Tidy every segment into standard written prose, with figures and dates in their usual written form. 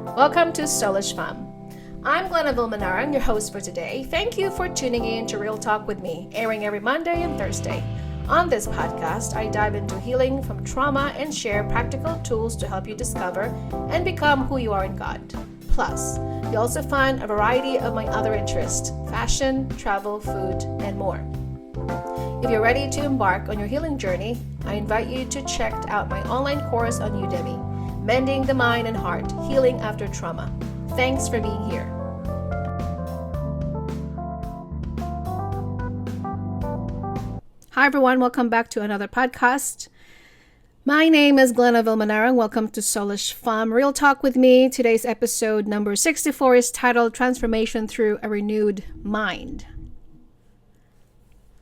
Welcome to soulishfemme. I'm Glenaville Manarang, your host for today. Thank you for tuning in to Real Talk with me, airing every Monday and Thursday. On this podcast, I dive into healing from trauma and share practical tools to help you discover and become who you are in God. Plus, you'll also find a variety of my other interests: fashion, travel, food, and more. If you're ready to embark on your healing journey, I invite you to check out my online course on Udemy, Mending the Mind and Heart, Healing After Trauma. Thanks for being here. Hi everyone, welcome back to another podcast. My name is Glenaville Manarang. Welcome to soulishfemme. Real Talk with me. Today's episode number 64 is titled Transformation Through a Renewed Mind.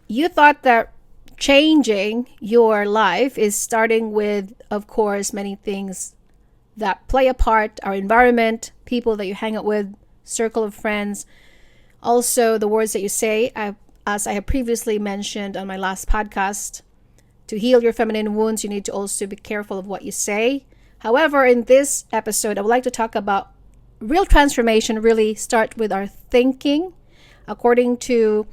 You thought that changing your life is starting with, of course, many things that play a part: our environment, people that you hang out with, circle of friends, also the words that you say. As I have previously mentioned on my last podcast, to heal your feminine wounds, you need to also be careful of what you say. However, in this episode, I would like to talk about real transformation really start with our thinking. According to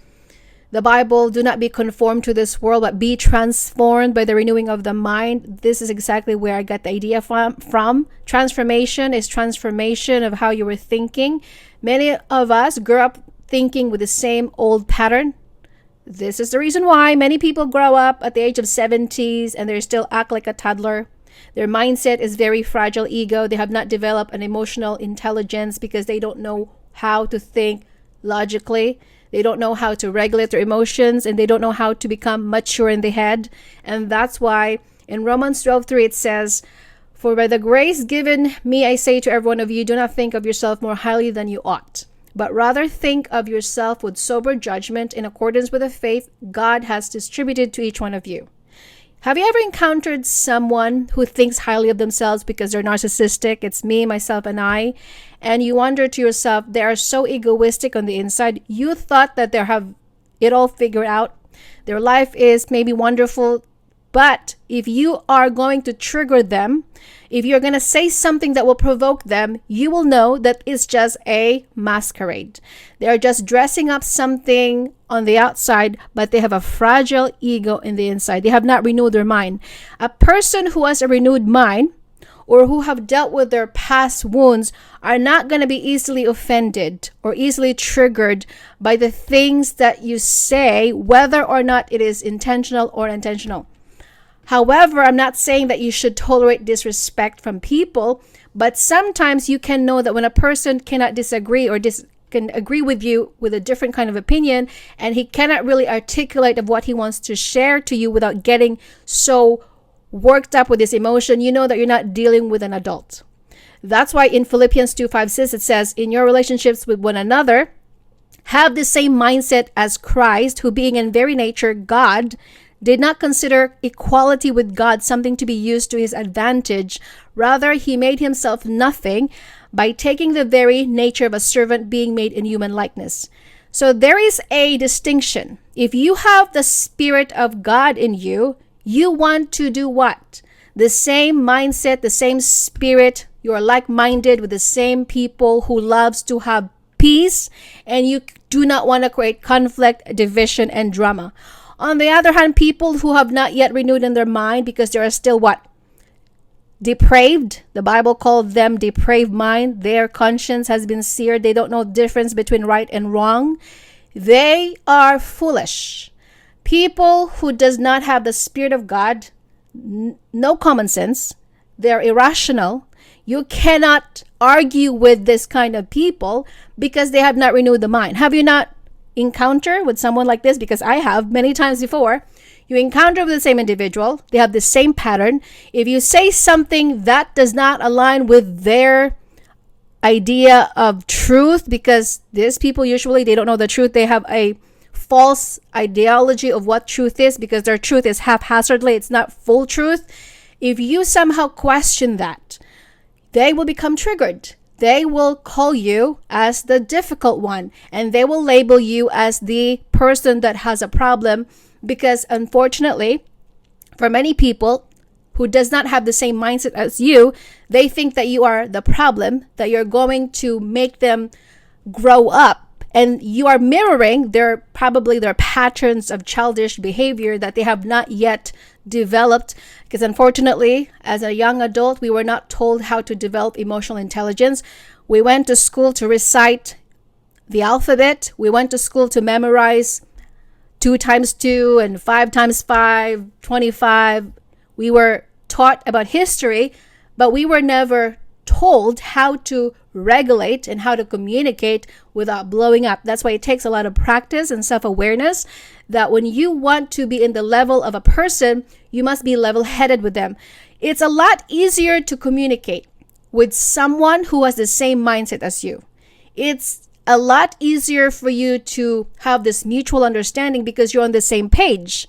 the Bible, do not be conformed to this world, but be transformed by the renewing of the mind. This is exactly where I got the idea from. Transformation is transformation of how you were thinking. Many of us grew up thinking with the same old pattern. This is the reason why many people grow up at the age of 70s and they still act like a toddler. Their mindset is very fragile ego. They have not developed an emotional intelligence because they don't know how to think logically. They don't know how to regulate their emotions, and they don't know how to become mature in the head. And that's why in Romans 12:3 it says, "For by the grace given me, I say to every one of you, do not think of yourself more highly than you ought, but rather think of yourself with sober judgment in accordance with the faith God has distributed to each one of you." Have you ever encountered someone who thinks highly of themselves because they're narcissistic? It's me, myself, and I. And you wonder to yourself, they are so egoistic on the inside. You thought that they have it all figured out. Their life is maybe wonderful. But if you are going to trigger them, if you're going to say something that will provoke them, you will know that it's just a masquerade. They're just dressing up something on the outside, but they have a fragile ego in the inside. They have not renewed their mind. A person who has a renewed mind or who have dealt with their past wounds are not going to be easily offended or easily triggered by the things that you say, whether or not it is intentional or unintentional. However, I'm not saying that you should tolerate disrespect from people, but sometimes you can know that when a person cannot disagree or can agree with you with a different kind of opinion, and he cannot really articulate of what he wants to share to you without getting so worked up with his emotion, you know that you're not dealing with an adult. That's why in Philippians 2:5 it says, in your relationships with one another, have the same mindset as Christ, who being in very nature God, did not consider equality with God something to be used to his advantage. Rather, he made himself nothing by taking the very nature of a servant, being made in human likeness. So there is a distinction. If you have the Spirit of God in you, you want to do what? The same mindset, the same spirit. You are like-minded with the same people who loves to have peace, and you do not want to create conflict, division, and drama. On the other hand, people who have not yet renewed in their mind because they are still what? Depraved. The Bible called them depraved mind. Their conscience has been seared. They don't know the difference between right and wrong. They are foolish. People who does not have the Spirit of God, no common sense. They're irrational. You cannot argue with this kind of people because they have not renewed the mind. Have you not encounter with someone like this? Because I have many times before. You encounter with the same individual, they have the same pattern. If you say something that does not align with their idea of truth, because these people usually they don't know the truth, they have a false ideology of what truth is because their truth is haphazardly, it's not full truth. If you somehow question that, they will become triggered. They will call you as the difficult one, and they will label you as the person that has a problem, because unfortunately, for many people who does not have the same mindset as you, they think that you are the problem, that you're going to make them grow up. And you are mirroring their patterns of childish behavior that they have not yet developed. Because unfortunately, as a young adult, we were not told how to develop emotional intelligence. We went to school to recite the alphabet. We went to school to memorize 2 times 2 and 5 times 5, 25. We were taught about history, but we were never told how to regulate and how to communicate without blowing up. That's why it takes a lot of practice and self-awareness, that when you want to be in the level of a person, you must be level-headed with them. It's a lot easier to communicate with someone who has the same mindset as you. It's a lot easier for you to have this mutual understanding because you're on the same page.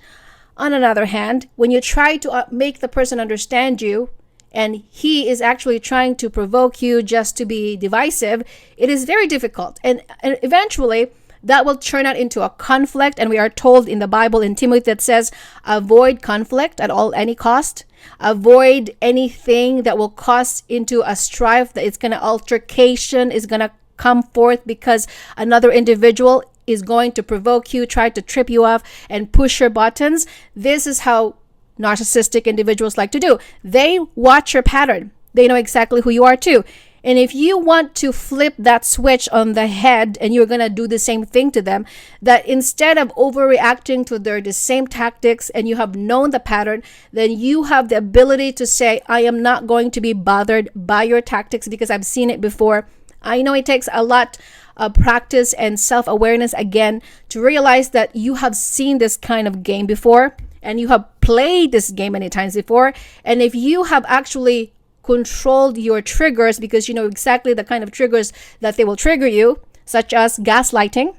On another hand, when you try to make the person understand you, and he is actually trying to provoke you just to be divisive, it is very difficult. And eventually, that will turn out into a conflict. And we are told in the Bible, in Timothy, that says, avoid conflict at any cost. Avoid anything that will cause into a strife, that it's going to altercation, is going to come forth because another individual is going to provoke you, try to trip you off, and push your buttons. This is how narcissistic individuals like to do. They watch your pattern. They know exactly who you are too. And if you want to flip that switch on the head and you're going to do the same thing to them, that instead of overreacting to the same tactics and you have known the pattern, then you have the ability to say, I am not going to be bothered by your tactics because I've seen it before. I know it takes a lot of practice and self-awareness again to realize that you have seen this kind of game before. And you have played this game many times before. And if you have actually controlled your triggers, because you know exactly the kind of triggers that they will trigger you, such as gaslighting,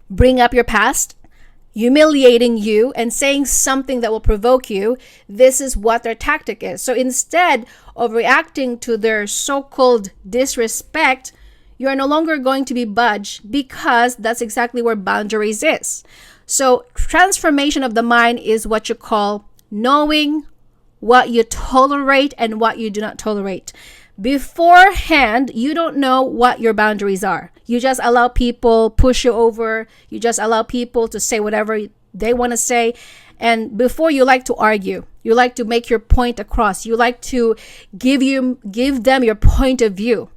bring up your past, humiliating you, and saying something that will provoke you, this is what their tactic is. So instead of reacting to their so-called disrespect, you are no longer going to be budged, because that's exactly where boundaries is. So transformation of the mind is what you call knowing what you tolerate and what you do not tolerate. Beforehand, you don't know what your boundaries are. You just allow people push you over. You just allow people to say whatever they want to say. And before, you like to argue. You like to make your point across. You like to give them your point of view.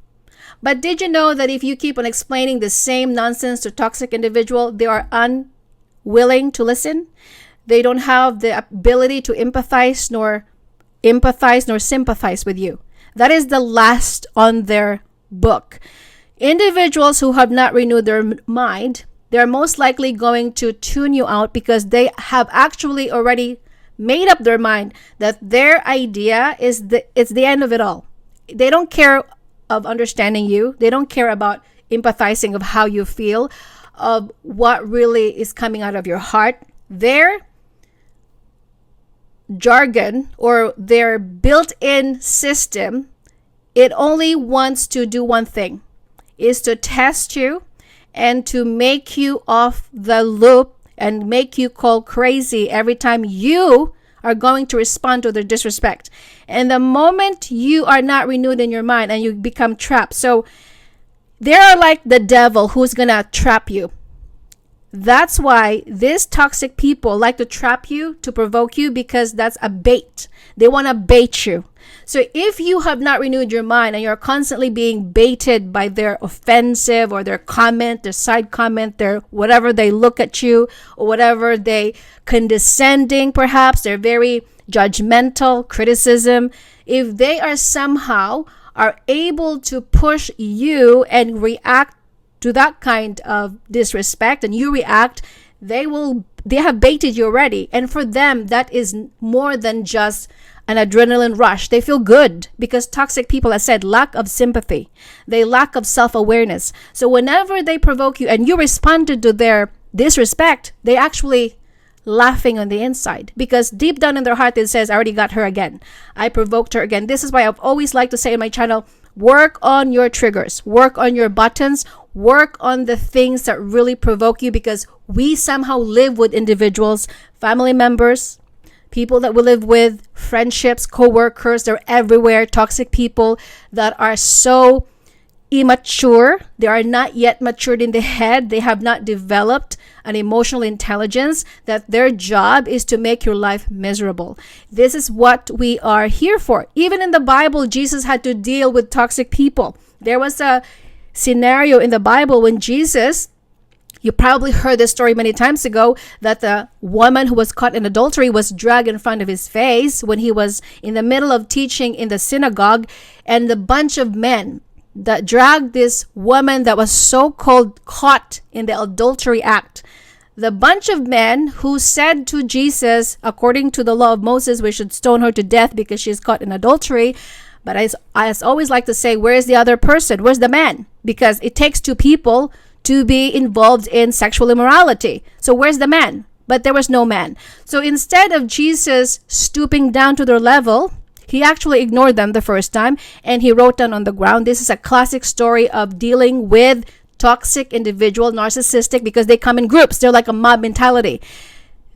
But did you know that if you keep on explaining the same nonsense to toxic individual, they are unwilling to listen? They don't have the ability to empathize nor sympathize with you. That is the last on their book. Individuals who have not renewed their mind, they're most likely going to tune you out because they have actually already made up their mind that their idea is it's the end of it all. They don't care of understanding you. They don't care about empathizing of how you feel, of what really is coming out of your heart. Their jargon or their built-in system, it only wants to do one thing, is to test you and to make you off the loop and make you call crazy every time you are going to respond to their disrespect. And the moment you are not renewed in your mind and you become trapped, so they are like the devil who's gonna trap you. That's why these toxic people like to trap you, to provoke you, because that's a bait. They want to bait you. So if you have not renewed your mind and you're constantly being baited by their offensive or their comment, their side comment, their whatever they look at you or whatever they condescending, perhaps they're very judgmental, criticism, if they are somehow are able to push you and react to that kind of disrespect and you react, they have baited you already. And for them, that is more than just an adrenaline rush. They feel good because toxic people, as said, lack of sympathy. They lack of self-awareness. So whenever they provoke you and you responded to their disrespect, they actually laughing on the inside, because deep down in their heart it says, I already got her again. I provoked her again. This is why I've always liked to say in my channel, work on your triggers, work on your buttons, work on the things that really provoke you, because we somehow live with individuals, family members, people that we live with, friendships, co-workers, they're everywhere. Toxic people that are so immature. They are not yet matured in the head. They have not developed an emotional intelligence that their job is to make your life miserable. This is what we are here for. Even in the Bible, Jesus had to deal with toxic people. There was a scenario in the Bible when Jesus, you probably heard this story many times ago, that the woman who was caught in adultery was dragged in front of his face when he was in the middle of teaching in the synagogue, and the bunch of men that dragged this woman that was so-called caught in the adultery act. The bunch of men who said to Jesus, according to the law of Moses, we should stone her to death because she's caught in adultery. But I always like to say, where's the other person? Where's the man? Because it takes two people to be involved in sexual immorality. So where's the man? But there was no man. So instead of Jesus stooping down to their level, he actually ignored them the first time and he wrote down on the ground. This is a classic story of dealing with toxic individual, narcissistic, because they come in groups. They're like a mob mentality.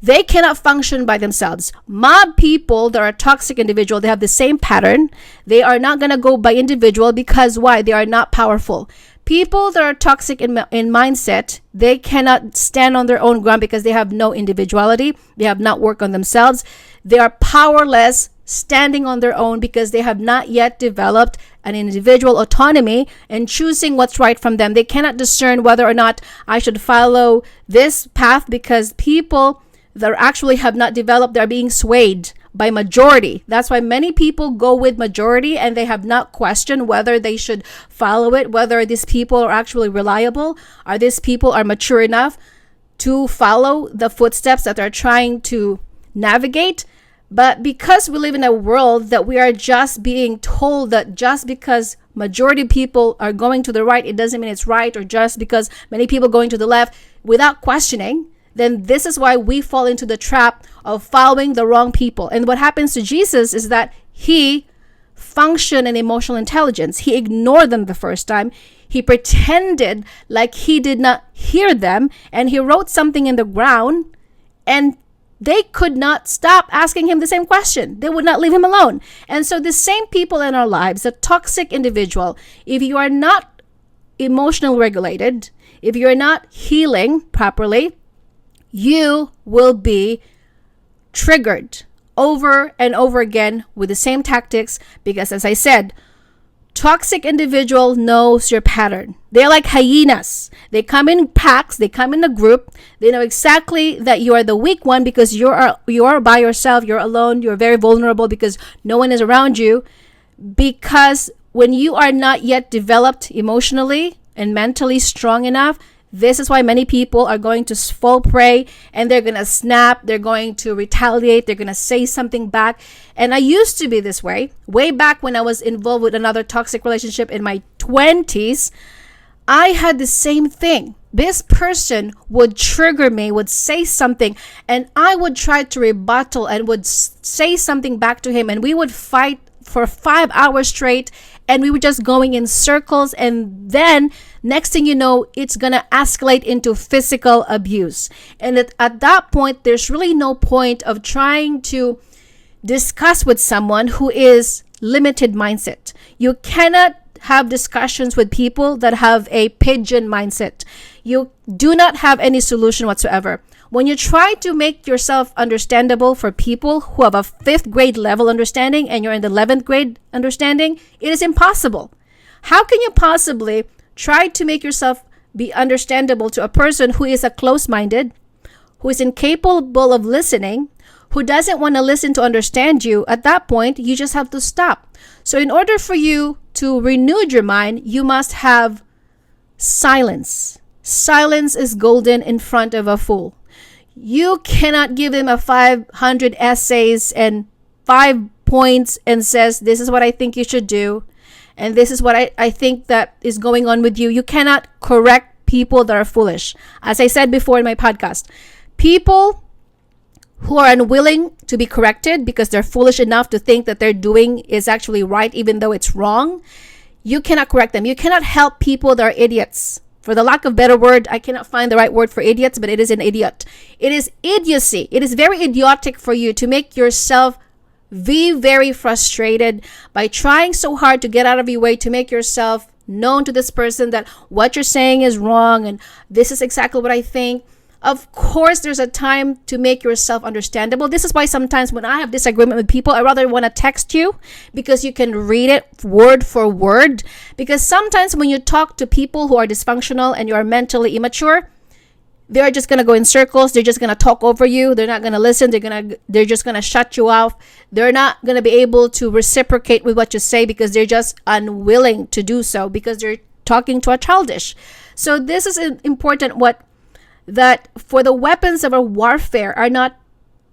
They cannot function by themselves. Mob people that are toxic individual, they have the same pattern. They are not going to go by individual because why? They are not powerful. People that are toxic in mindset, they cannot stand on their own ground because they have no individuality. They have not worked on themselves. They are powerless standing on their own because they have not yet developed an individual autonomy and choosing what's right from them. They cannot discern whether or not I should follow this path because people that actually have not developed, they're being swayed by majority. That's why many people go with majority and they have not questioned whether they should follow it, whether these people are actually reliable, or these people are mature enough to follow the footsteps that they're trying to navigate. But because we live in a world that we are just being told that just because majority people are going to the right, it doesn't mean it's right, or just because many people going to the left without questioning, then this is why we fall into the trap of following the wrong people. And what happens to Jesus is that he functioned in emotional intelligence. He ignored them the first time. He pretended like he did not hear them, and he wrote something in the ground, and they could not stop asking him the same question. They would not leave him alone. And so the same people in our lives, a toxic individual, if you are not emotionally regulated, if you're not healing properly, you will be triggered over and over again with the same tactics because, as I said, toxic individual knows your pattern. They're like hyenas. They come in packs. They come in a group. They know exactly that you are the weak one because you are by yourself. You're alone. You're very vulnerable because no one is around you. Because when you are not yet developed emotionally and mentally strong enough, this is why many people are going to fall prey and they're going to snap. They're going to retaliate. They're going to say something back. And I used to be this way back when I was involved with another toxic relationship in my 20s. I had the same thing. This person would trigger me, would say something, and I would try to rebuttal and would say something back to him. And we would fight for 5 hours straight. And we were just going in circles. And then next thing you know, it's going to escalate into physical abuse. And at that point, there's really no point of trying to discuss with someone who is limited mindset. You cannot have discussions with people that have a pigeon mindset. You do not have any solution whatsoever. When you try to make yourself understandable for people who have a 5th grade level understanding and you're in the 11th grade understanding, it is impossible. How can you possibly try to make yourself be understandable to a person who is a close-minded, who is incapable of listening, who doesn't want to listen to understand you? At that point, you just have to stop. So in order for you to renew your mind, you must have silence. Silence is golden in front of a fool. You cannot give him a 500 essays and 5 points and says, this is what I think you should do. And this is what I think that is going on with you. You cannot correct people that are foolish. As I said before in my podcast, people who are unwilling to be corrected because they're foolish enough to think that they're doing is actually right, even though it's wrong, you cannot correct them. You cannot help people that are idiots. For the lack of better word, I cannot find the right word for idiots, but it is an idiot. It is idiocy. It is very idiotic for you to make yourself be very frustrated by trying so hard to get out of your way to make yourself known to this person that what you're saying is wrong and this is exactly what I think. Of course, there's a time to make yourself understandable. This is why sometimes when I have disagreement with people, I rather want to text you because you can read it word for word. Because sometimes when you talk to people who are dysfunctional and you are mentally immature, they're just going to go in circles. They're just going to talk over you. They're not going to listen. They're just going to shut you off. They're not going to be able to reciprocate with what you say because they're just unwilling to do so because they're talking to a childish. So this is important that for the weapons of our warfare are not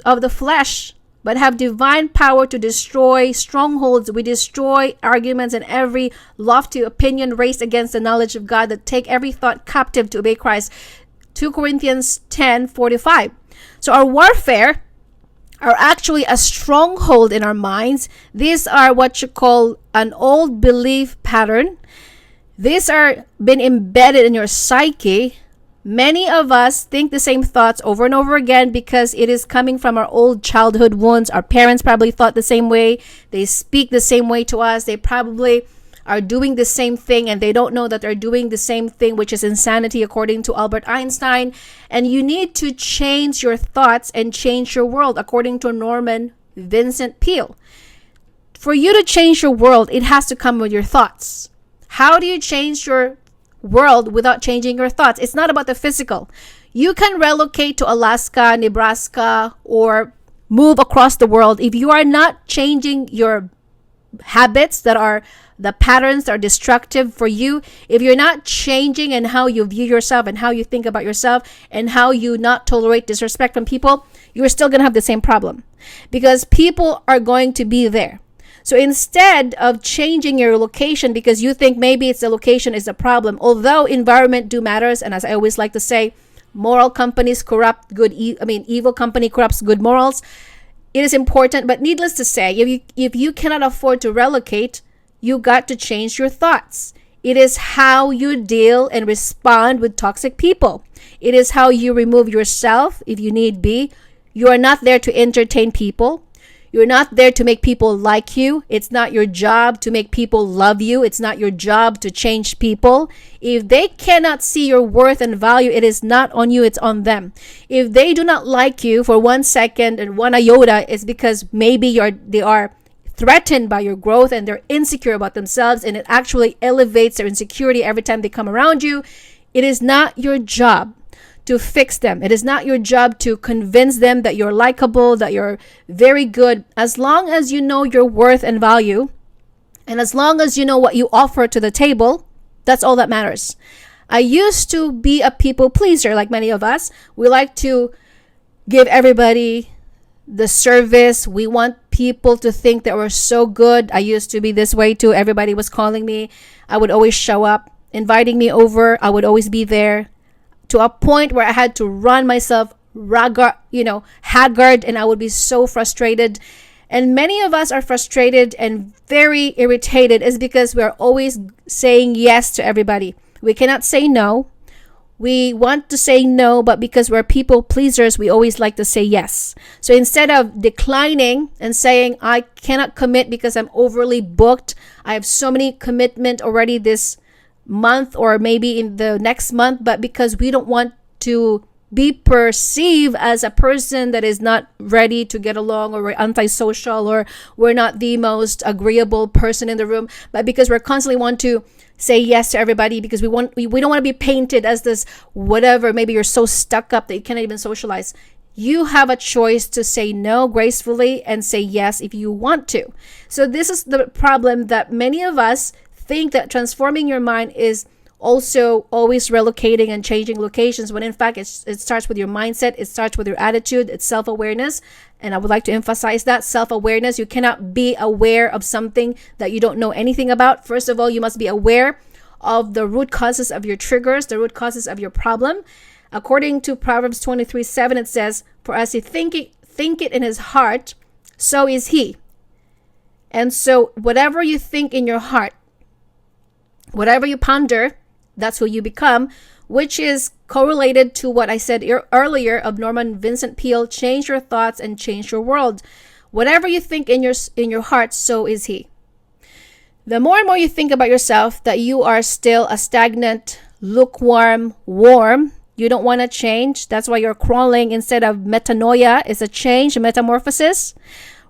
of the flesh, but have divine power to destroy strongholds. We destroy arguments and every lofty opinion raised against the knowledge of God, that take every thought captive to obey Christ. 2 Corinthians 10:45. So our warfare are actually a stronghold in our minds. These are what you call an old belief pattern. These are been embedded in your psyche. Many of us think the same thoughts over and over again because it is coming from our old childhood wounds. Our parents probably thought the same way. They speak the same way to us. They probably are doing the same thing and they don't know that they're doing the same thing, which is insanity according to Albert Einstein. And you need to change your thoughts and change your world according to Norman Vincent Peale. For you to change your world, it has to come with your thoughts. How do you change your world without changing your thoughts? It's not about the physical. You can relocate to Alaska, Nebraska, or move across the world. If you are not changing your habits that are the patterns that are destructive for you, if you're not changing in how you view yourself and how you think about yourself and how you not tolerate disrespect from people, you're still going to have the same problem because people are going to be there. So instead of changing your location because you think maybe it's the location is the problem, although environment do matters, and as I always like to say, moral companies corrupt evil company corrupts good morals. It is important, but needless to say, if you cannot afford to relocate, you got to change your thoughts. It is how you deal and respond with toxic people. It is how you remove yourself if you need be. You are not there to entertain people. You're not there to make people like you. It's not your job to make people love you. It's not your job to change people. If they cannot see your worth and value, it is not on you, it's on them. If they do not like you for 1 second and 1 iota, it's because maybe they are threatened by your growth and they're insecure about themselves, and it actually elevates their insecurity every time they come around you. It is not your job to fix them. It is not your job to convince them that you're likable, that you're very good. As long as you know your worth and value, and as long as you know what you offer to the table, that's all that matters. I used to be a people pleaser, like many of us. We like to give everybody the service. We want people to think that we're so good. I used to be this way too. Everybody was calling me. I would always show up, inviting me over. I would always be there, to a point where I had to run myself haggard, and I would be so frustrated. And many of us are frustrated and very irritated is because we're always saying yes to everybody. We cannot say no. We want to say no, but because we're people pleasers, we always like to say yes. So instead of declining and saying, I cannot commit because I'm overly booked, I have so many commitment already this month or maybe in the next month, but because we don't want to be perceived as a person that is not ready to get along, or we're antisocial, or we're not the most agreeable person in the room, but because we're constantly want to say yes to everybody because we don't want to be painted as this whatever. Maybe you're so stuck up that you can't even socialize. You have a choice to say no gracefully and say yes if you want to. So this is the problem, that many of us think that transforming your mind is also always relocating and changing locations, when in fact it starts with your mindset, it starts with your attitude, it's self-awareness. And I would like to emphasize that self-awareness. You cannot be aware of something that you don't know anything about. First of all, you must be aware of the root causes of your triggers, the root causes of your problem. According to Proverbs 23:7, it says, for as he thinketh in his heart, so is he. And so whatever you think in your heart, whatever you ponder, that's who you become, which is correlated to what I said earlier of Norman Vincent Peale: change your thoughts and change your world. Whatever you think in your heart, so is he. The more and more you think about yourself that you are still a stagnant, lukewarm, warm, you don't want to change. That's why you're crawling instead of metanoia. Is a change, a metamorphosis.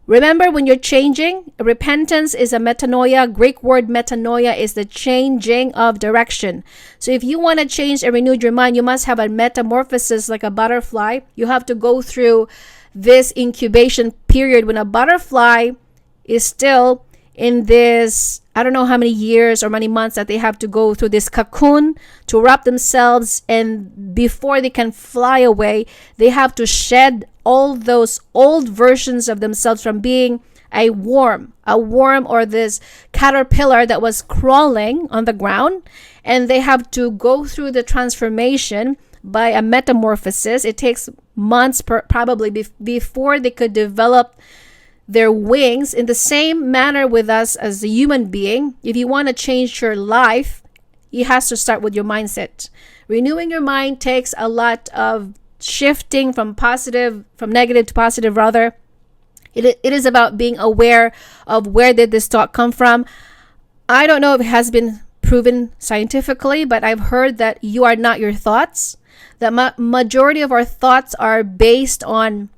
Remember, when you're changing, repentance is a metanoia. Greek word metanoia is the changing of direction. So if you want to change and renew your mind, you must have a metamorphosis like a butterfly. You have to go through this incubation period when a butterfly is still in this, I don't know how many years or many months that they have to go through this cocoon to wrap themselves, and before they can fly away, they have to shed all those old versions of themselves from being a worm or this caterpillar that was crawling on the ground, and they have to go through the transformation by a metamorphosis. It takes months probably before they could develop their wings. In the same manner with us as a human being, if you want to change your life, it has to start with your mindset. Renewing your mind takes a lot of shifting from negative to positive rather. It is about being aware of where did this thought come from. I don't know if it has been proven scientifically, but I've heard that you are not your thoughts. The majority of our thoughts are based on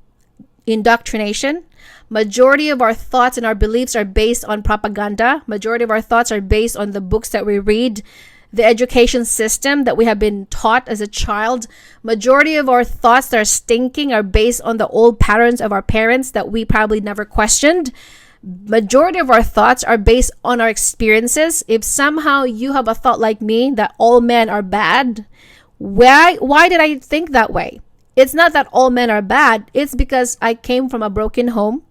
indoctrination. Majority of our thoughts and our beliefs are based on propaganda. Majority of our thoughts are based on the books that we read, the education system that we have been taught as a child. Majority of our thoughts that are stinking are based on the old patterns of our parents that we probably never questioned. Majority of our thoughts are based on our experiences. If somehow you have a thought like me that all men are bad, why did I think that way? It's not that all men are bad. It's because I came from a broken home,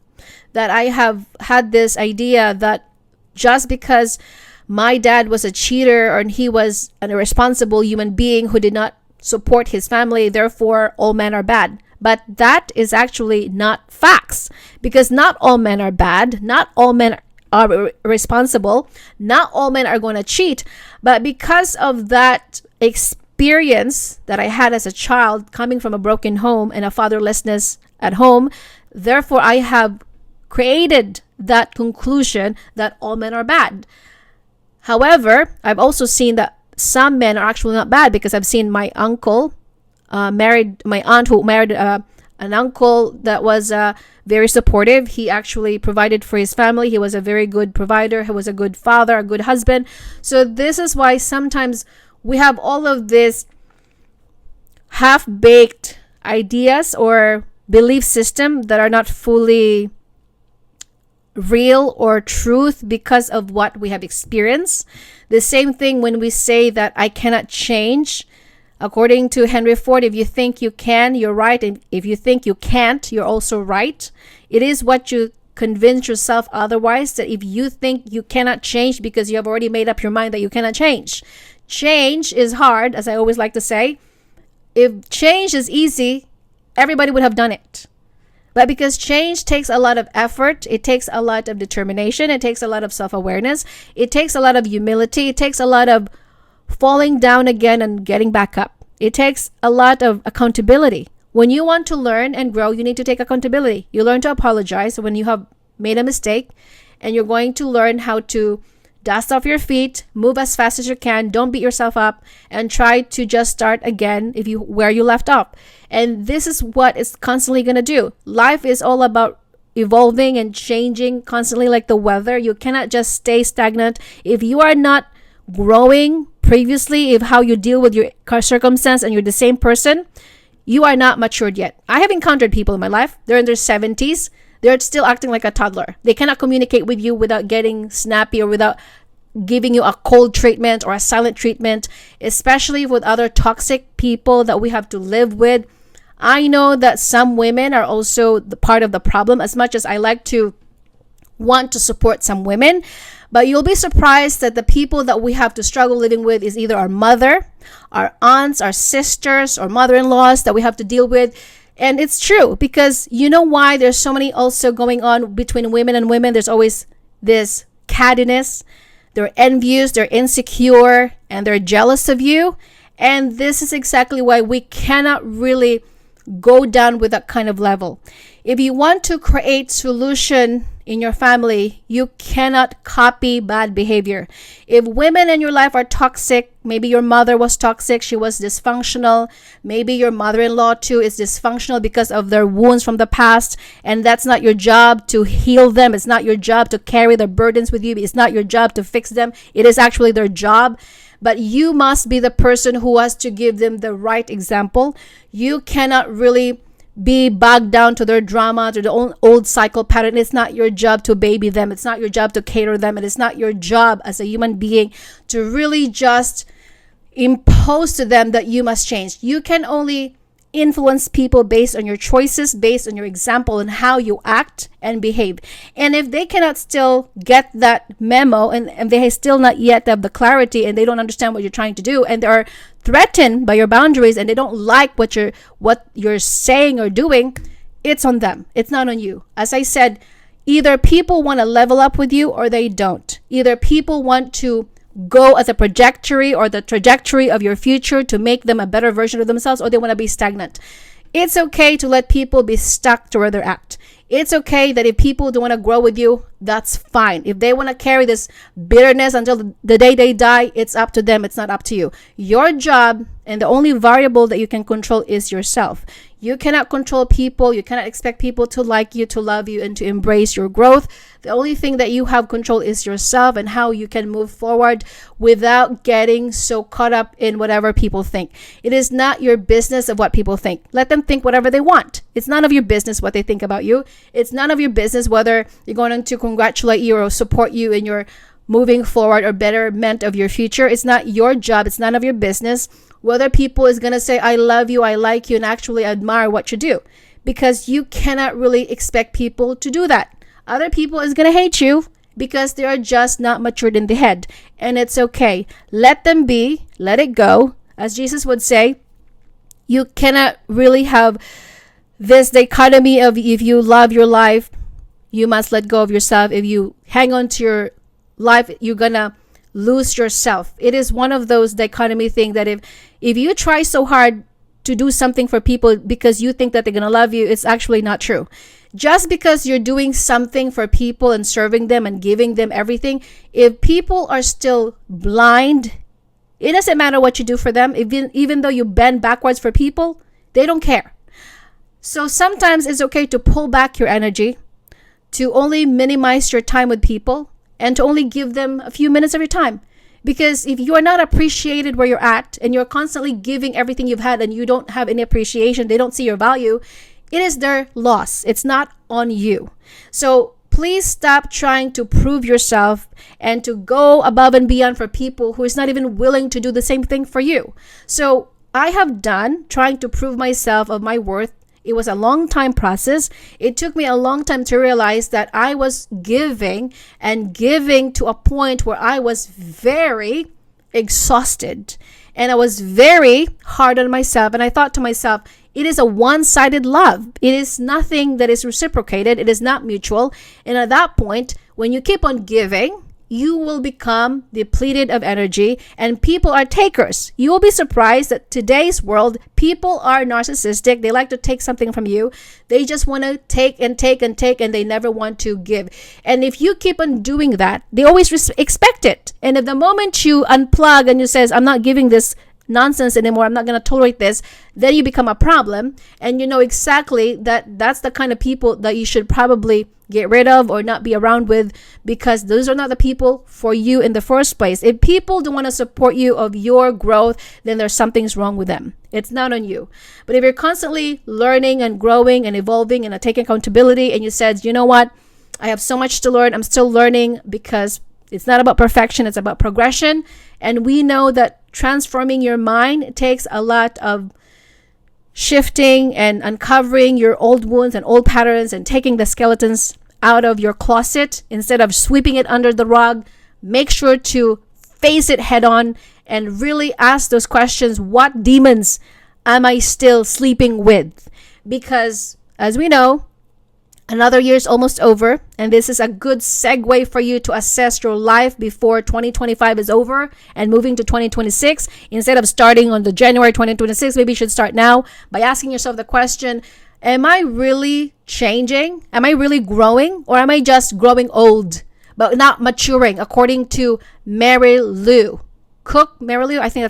that I have had this idea that just because my dad was a cheater and he was an irresponsible human being who did not support his family, therefore all men are bad. But that is actually not facts, because not all men are bad, not all men are responsible, not all men are going to cheat. But because of that experience that I had as a child, coming from a broken home and a fatherlessness at home, therefore I have created that conclusion that all men are bad. However, I've also seen that some men are actually not bad, because I've seen my uncle my aunt who married an uncle that was very supportive. He actually provided for his family. He was a very good provider. He was a good father, a good husband. So this is why sometimes we have all of this half-baked ideas or belief system that are not fully real or truth because of what we have experienced. The same thing when we say that I cannot change. According to Henry Ford, if you think you can, you're right. And if you think you can't, you're also right. It is what you convince yourself otherwise, that if you think you cannot change because you have already made up your mind that you cannot change. Change is hard, as I always like to say. If change is easy, everybody would have done it. But because change takes a lot of effort, it takes a lot of determination, it takes a lot of self-awareness, it takes a lot of humility, it takes a lot of falling down again and getting back up. It takes a lot of accountability. When you want to learn and grow, you need to take accountability. You learn to apologize when you have made a mistake, and you're going to learn how to dust off your feet, move as fast as you can, don't beat yourself up, and try to just start again where you left off. And this is what it's constantly going to do. Life is all about evolving and changing constantly, like the weather. You cannot just stay stagnant. If you are not growing previously, if how you deal with your circumstance and you're the same person, you are not matured yet. I have encountered people in my life, they're in their 70s, they're still acting like a toddler. They cannot communicate with you without getting snappy or without giving you a cold treatment or a silent treatment, especially with other toxic people that we have to live with. I know that some women are also the part of the problem, as much as I like to want to support some women. But you'll be surprised that the people that we have to struggle living with is either our mother, our aunts, our sisters, or mother-in-laws that we have to deal with. And it's true, because you know why there's so many also going on between women and women. There's always this cattiness. they're envious, they're insecure, and they're jealous of you. And this is exactly why we cannot really go down with that kind of level. If you want to create solution in your family, you cannot copy bad behavior. If women in your life are toxic, maybe your mother was toxic, she was dysfunctional, maybe your mother-in-law too is dysfunctional because of their wounds from the past, and that's not your job to heal them. It's not your job to carry their burdens with you. It's not your job to fix them. It is actually their job. But you must be the person who has to give them the right example. You cannot really be bogged down to their drama, to the old cycle pattern. It's not your job to baby them. It's not your job to cater them. And it's not your job as a human being to really just impose to them that you must change. You can only influence people based on your choices, based on your example and how you act and behave. And if they cannot still get that memo and they still not yet have the clarity and they don't understand what you're trying to do and they are threatened by your boundaries and they don't like what you're saying or doing, it's on them. It's not on you. As I said, either people want to level up with you or they don't. Either people want to go as a trajectory or the trajectory of your future to make them a better version of themselves, or they want to be stagnant. It's okay to let people be stuck to where they're at. It's okay that if people don't want to grow with you, that's fine. If they want to carry this bitterness until the day they die, it's up to them. It's not up to you. Your job and the only variable that you can control is yourself. You cannot control people. You cannot expect people to like you, to love you, and to embrace your growth. The only thing that you have control is yourself and how you can move forward without getting so caught up in whatever people think. It is not your business of what people think. Let them think whatever they want. It's none of your business what they think about you. It's none of your business whether they're going to congratulate you or support you in your moving forward or betterment of your future. It's not your job. It's none of your business whether people is going to say, I love you, I like you, and actually admire what you do. Because you cannot really expect people to do that. Other people is going to hate you because they are just not matured in the head. And it's okay. Let them be. Let it go. As Jesus would say, you cannot really have this dichotomy of if you love your life, you must let go of yourself. If you hang on to your life, you're going to lose yourself. It is one of those dichotomy thing that if you try so hard to do something for people because you think that they're going to love you, it's actually not true. Just because you're doing something for people and serving them and giving them everything, if people are still blind, it doesn't matter what you do for them. Even though you bend backwards for people, they don't care. So sometimes it's okay to pull back your energy, to only minimize your time with people, and to only give them a few minutes of your time. Because if you are not appreciated where you're at and you're constantly giving everything you've had and you don't have any appreciation, they don't see your value, it is their loss. It's not on you. So please stop trying to prove yourself and to go above and beyond for people who is not even willing to do the same thing for you. So I have done trying to prove myself of my worth. It was a long time process. It took me a long time to realize that I was giving and giving to a point where I was very exhausted and I was very hard on myself. And I thought to myself, it is a one-sided love. It is nothing that is reciprocated. It is not mutual. And at that point, when you keep on giving, you will become depleted of energy and people are takers. You will be surprised that today's world, people are narcissistic. They like to take something from you. They just want to take and take and take and they never want to give. And if you keep on doing that, they always expect it. And if the moment you unplug and you says, I'm not giving this nonsense anymore, I'm not going to tolerate this, then you become a problem. And you know exactly that that's the kind of people that you should probably get rid of or not be around with, because those are not the people for you in the first place. If people don't want to support you of your growth, then there's something's wrong with them. It's not on you. But if you're constantly learning and growing and evolving and taking accountability and you said, you know what, I have so much to learn, I'm still learning, because it's not about perfection, it's about progression. And we know that transforming your mind takes a lot of shifting and uncovering your old wounds and old patterns and taking the skeletons out of your closet instead of sweeping it under the rug. Make sure to face it head on and really ask those questions. What demons am I still sleeping with? Because as we know, Another year is almost over, and this is a good segue for you to assess your life before 2025 is over and moving to 2026. Instead of starting on the January 2026, maybe you should start now by asking yourself the question, am I really changing? Am I really growing? Or am I just growing old but not maturing, according to Mary Lou Cook? Mary Lou, I think